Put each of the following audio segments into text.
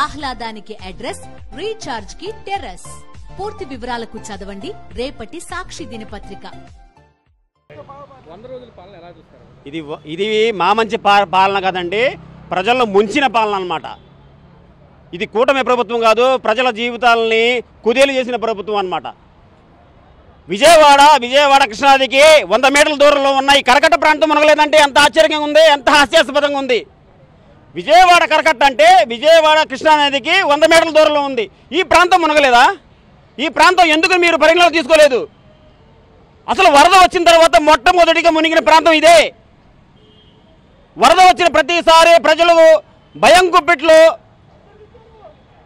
ఆహ్లాదానికి address, recharge కి terrace. పూర్తి వివరాలకు చదవండి రేపటి సాక్షి దినపత్రిక. ఇది మా మంచి పాలన కాదండి, ప్రజల్లో ముంచిన పాలన అన్నమాట. ఇది కూటమి ప్రభుత్వం కాదు, ప్రజల జీవితాలని కుదేలు చేసిన ప్రభుత్వం అన్నమాట. విజయవాడ కృష్ణానదికి 100 మీటర్ల దూరంలో ఉన్న ఈ కరకట్ట ప్రాంతం మునగలేదంటే ఎంత ఆశ్చర్యంగా ఉంది, ఎంత హాస్యాస్పదంగా ఉంది. విజయవాడ కరకట్ట అంటే విజయవాడ కృష్ణానదికి 100 మీటర్ల దూరంలో ఉంది. ఈ ప్రాంతం మునగలేదా? ఈ ప్రాంతం ఎందుకు మీరు పరిగణలోకి తీసుకోలేదు? అసలు వరద వచ్చిన తర్వాత మొట్టమొదటిగా మునిగిన ప్రాంతం ఇదే. వరద వచ్చిన ప్రతిసారి ప్రజలు భయం గుప్పిట్లో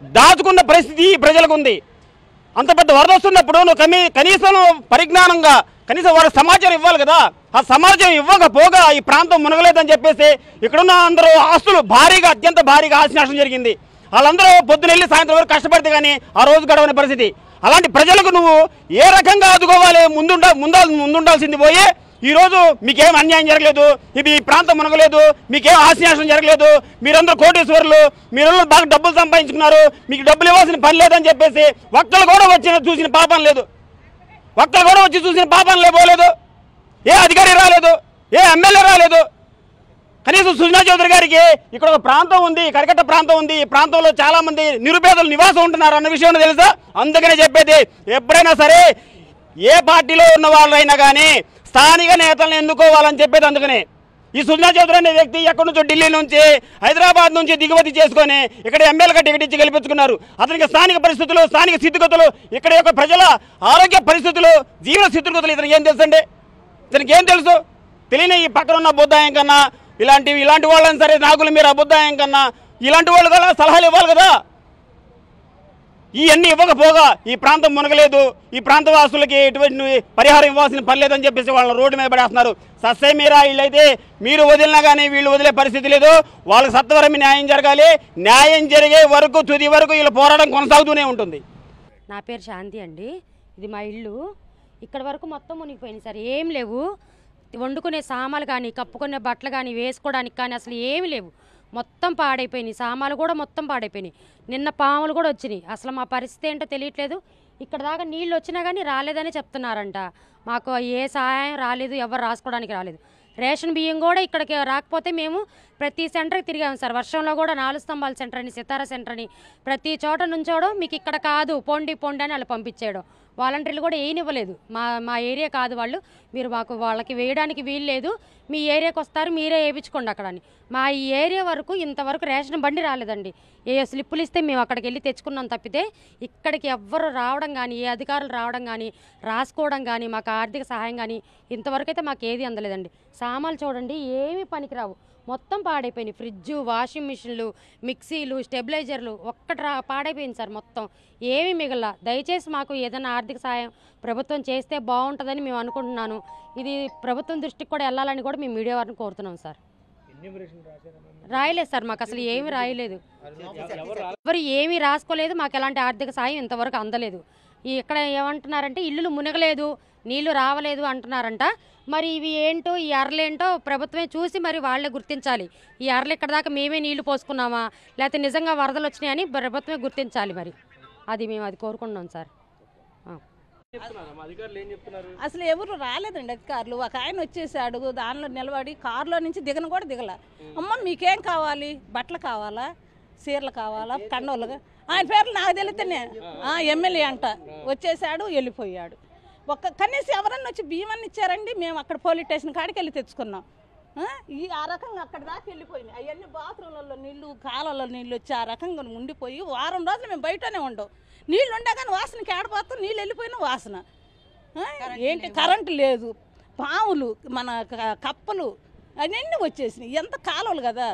దాచుకున్న పరిస్థితి ప్రజలకు ఉంది. అంత పెద్ద వరద వస్తున్నప్పుడు నువ్వు కనీసం పరిజ్ఞానంగా కనీసం వారికి సమాచారం ఇవ్వాలి కదా. ఆ సమాచారం ఇవ్వకపోగా ఈ ప్రాంతం మునగలేదని చెప్పేసి ఇక్కడున్న అందరూ ఆస్తులు అత్యంత భారీగా ఆస్తి నష్టం జరిగింది. వాళ్ళందరూ పొద్దున వెళ్ళి సాయంత్రం వరకు కష్టపడితే కానీ ఆ రోజు గడవని పరిస్థితి. అలాంటి ప్రజలకు నువ్వు ఏ రకంగా ఆదుకోవాలి? ముందుండాల్సింది పోయి ఈరోజు మీకేం అన్యాయం జరగలేదు, ఇది ఈ ప్రాంతం మునగలేదు, మీకేం ఆస్తి నష్టం జరగలేదు, మీరందరూ కోటీశ్వరులు, మీరు బాగా డబ్బులు సంపాదించుకున్నారు, మీకు డబ్బులు ఇవ్వాల్సిన పని లేదని చెప్పేసి ఒక్కళ్ళు కూడా చూసిన పాపం లేదు. ఒక్కళ్ళు కూడా వచ్చి చూసిన పాపం పోలేదు. ఏ అధికారి రాలేదు, ఏ ఎమ్మెల్యే రాలేదు. కనీసం సుజనా చౌదరి గారికి ఇక్కడ ఒక ప్రాంతం ఉంది, కరకట్ట ప్రాంతం ఉంది, ఈ ప్రాంతంలో చాలా మంది నిరుపేదలు నివాసం ఉంటున్నారు అన్న విషయం తెలుసా? అందుకనే చెప్పేది, ఎప్పుడైనా సరే ఏ పార్టీలో ఉన్న వాళ్ళైనా కానీ స్థానిక నేతలను ఎన్నుకోవాలని చెప్పేది. అందుకనే ఈ సుజనా చౌదరి అనే వ్యక్తి ఎక్కడి నుంచో ఢిల్లీ నుంచి హైదరాబాద్ నుంచి దిగుమతి చేసుకొని ఇక్కడ ఎమ్మెల్యేగా టికెట్ ఇచ్చి గెలిపించుకున్నారు. అతనికి స్థానిక పరిస్థితులు, స్థానిక స్థితిగతులు, ఇక్కడ యొక్క ప్రజల ఆరోగ్య పరిస్థితులు, జీవన స్థితిగతులు ఇతనికి ఏం తెలుసండి? ఇతనికి ఏం తెలుసు? తెలియని ఈ పక్కన ఉన్న అబుద్ధాయం కన్నా ఇలాంటి వాళ్ళని సరే నాగులు మీరు అబుద్ధాయం కన్నా ఇలాంటి వాళ్ళు కదా సలహాలు ఇవ్వాలి కదా. ఇవన్నీ ఇవ్వకపోగా ఈ ప్రాంతం మునగలేదు, ఈ ప్రాంత వాసులకి ఎటువంటి పరిహారం ఇవ్వాల్సిన పని లేదని చెప్పేసి వాళ్ళని రోడ్డు మీద పడేస్తున్నారు. సస్సే మీరా వీళ్ళైతే మీరు వదిలినా కానీ వీళ్ళు వదిలే పరిస్థితి లేదు. వాళ్ళకి సత్వరమే న్యాయం జరగాలి. న్యాయం జరిగే వరకు తుది వరకు వీళ్ళ పోరాటం కొనసాగుతూనే ఉంటుంది. నా పేరు శాంతి అండి. ఇది మా ఇల్లు. ఇక్కడ వరకు మొత్తం మునిగిపోయింది సార్. ఏం లేవు, వండుకునే సామాన్లు కానీ, కప్పుకునే బట్టలు కానీ, వేసుకోవడానికి కానీ అసలు ఏమి లేవు. మొత్తం పాడైపోయినాయి. సామాన్లు కూడా మొత్తం పాడైపోయినాయి. నిన్న పాములు కూడా వచ్చినాయి. అసలు మా పరిస్థితి ఏంటో తెలియట్లేదు. ఇక్కడ దాకా నీళ్ళు వచ్చినా కానీ రాలేదని చెప్తున్నారంట. మాకు ఏ సహాయం రాలేదు, ఎవరు రాసుకోవడానికి రాలేదు. రేషన్ బియ్యం కూడా ఇక్కడికి రాకపోతే మేము ప్రతి సెంటర్కి తిరిగాము సార్. వర్షంలో కూడా 4 స్తంభాల సెంటర్ అని, సితారా సెంటర్ అని ప్రతి చోట నుంచోవడం, మీకు ఇక్కడ కాదు పొండి అని వాళ్ళు పంపించేయడం. వాలంటీర్లు కూడా వేయనివ్వలేదు. మా ఏరియా కాదు వాళ్ళు, మీరు వాళ్ళకి వేయడానికి వీలు లేదు, మీ ఏరియాకి వస్తారు మీరే వేయించుకోండి అక్కడ అని. మా ఈ ఏరియా వరకు ఇంతవరకు రేషన్ బండి రాలేదండి. ఏ స్లిప్పులు ఇస్తే మేము అక్కడికి వెళ్ళి తెచ్చుకున్నాం తప్పితే ఇక్కడికి ఎవ్వరు రావడం కానీ, ఏ అధికారులు రావడం కానీ, రాసుకోవడం కానీ, మాకు ఆర్థిక సహాయం కానీ ఇంతవరకు అయితే మాకు ఏది అందలేదండి. సామాన్లు చూడండి ఏమీ పనికిరావు, మొత్తం పాడైపోయినాయి. ఫ్రిడ్జు, వాషింగ్ మిషన్లు, మిక్సీలు, స్టెబిలైజర్లు ఒక్కటి పాడైపోయింది సార్. మొత్తం ఏమీ మిగల. దయచేసి మాకు ఏదైనా ఆర్థిక సాయం ప్రభుత్వం చేస్తే బాగుంటుందని మేము అనుకుంటున్నాను. ఇది ప్రభుత్వం దృష్టికి కూడా వెళ్ళాలని కూడా మేము మీడియా వారిని కోరుతున్నాం సార్. రాయలేదు సార్, మాకు అసలు ఏమీ రాయలేదు, ఎవరు ఏమీ రాసుకోలేదు. మాకు ఎలాంటి ఆర్థిక సాయం ఇంతవరకు అందలేదు. ఇక్కడ ఏమంటున్నారంటే ఇల్లులు మునగలేదు, నీళ్లు రావలేదు అంటున్నారంట. మరి ఇవి ఏంటో, ఈ అరలేంటో ప్రభుత్వమే చూసి మరి వాళ్ళే గుర్తించాలి. ఈ అరలు ఇక్కడ దాకా మేమే నీళ్లు పోసుకున్నామా, లేకపోతే నిజంగా వరదలు వచ్చినాయని ప్రభుత్వమే గుర్తించాలి. మరి మేము అది కోరుకుంటున్నాం సార్. అసలు ఎవరు రాలేదండి అధికారులు. ఒక ఆయన వచ్చేసాడు, దానిలో నిలబడి కారులో నుంచి దిగను కూడా దిగల. అమ్మ మీకేం కావాలి, బట్టలు కావాలా, చీరలు కావాలా, కండోలుగా, ఆయన పేర్లు నాకు తెలితేనే ఎమ్మెల్యే అంట వచ్చేసాడు, వెళ్ళిపోయాడు. కనీసం ఎవరన్నా వచ్చి బియ్యం అన్ని ఇచ్చారండి? మేము అక్కడ పోలీస్ స్టేషన్ కాడికి వెళ్ళి తెచ్చుకున్నాం. ఆ రకంగా అక్కడ దాకా వెళ్ళిపోయినాయి. అవన్నీ బాత్రూంలలో నీళ్లు, కాలంలో నీళ్ళు వచ్చి ఆ రకంగా ఉండిపోయి వారం రోజులు మేము బయటనే ఉండవు. నీళ్ళు ఉండే కానీ వాసనకి ఆడిపోతాం, నీళ్ళు వెళ్ళిపోయిన వాసన. ఏంటి కరెంటు లేదు, పాములు, మన కప్పలు అవన్నీ వచ్చేసినాయి. ఎంత కాలువలు కదా.